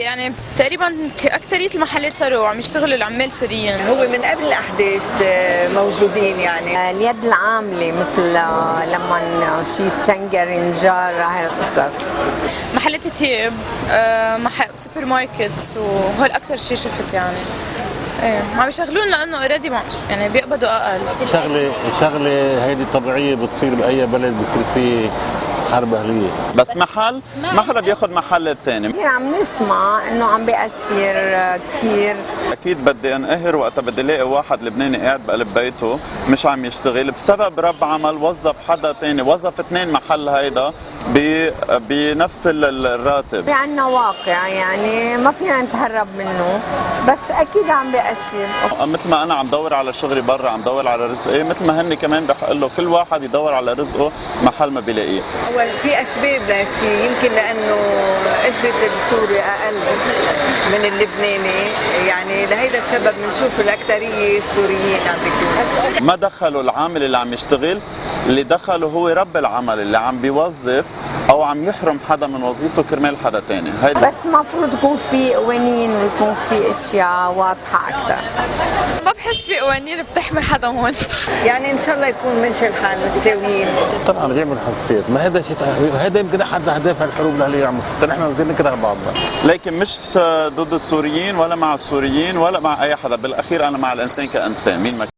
يعني تقريبا اكثريه المحلات صاروا عم يشتغلوا العمال سوريين. هو من قبل الاحداث موجودين يعني. اليد العامله مثل لما شي سنجر نجار هاي القصص. محلات الثياب، سوبر ماركت، وهول اكثر شيء شفت يعني. ايه عم يشغلون لانه اوريدي يعني بيقبضوا اقل. شغله هيدي طبيعيه بتصير باي بلد بصير فيه حرب اهليه، بس محل ما حدا بياخذ محل الثاني. كثير عم نسمع انه عم بيأثر كثير. اكيد بدي انقهر وقتها بدي الاقي واحد لبناني قاعد بقلب بيته مش عم يشتغل بسبب رب عمل وظف حدا ثاني، وظف اثنين محل هيدا بنفس الراتب. في عنا واقع يعني ما فينا نتهرب منه، بس اكيد عم بيأثر. مثل ما انا عم دور على شغلي برا، عم دور على رزقي، مثل ما هن كمان بحق له كل واحد يدور على رزقه محل ما بيلاقيه. أول في أسباب لهالشيء، يمكن لأنه أجرة السوري أقل من اللبناني، يعني لهيدا السبب بنشوف الأكثرية السوريين عم بيكونوا. ما دخلوا العامل اللي عم يشتغل، اللي دخله هو رب العمل اللي عم بيوظف أو عم يحرم حدا من وظيفته كرمال حدا تاني. بس المفروض يكون في قوانين ويكون في أشياء واضحة أكثر. ما بحس في قوانين بتحمي حدا هون. يعني إن شاء الله يكون ماشي الحال متساويين. طبعا بيعمل حساسيات، ما هذا شيء، هذا يمكن احد اهداف الحروب الاهليه عم نحن بدنا نكره بعضنا. لكن مش ضد السوريين ولا مع السوريين ولا مع اي حدا، بالاخير انا مع الانسان كانسان مين ما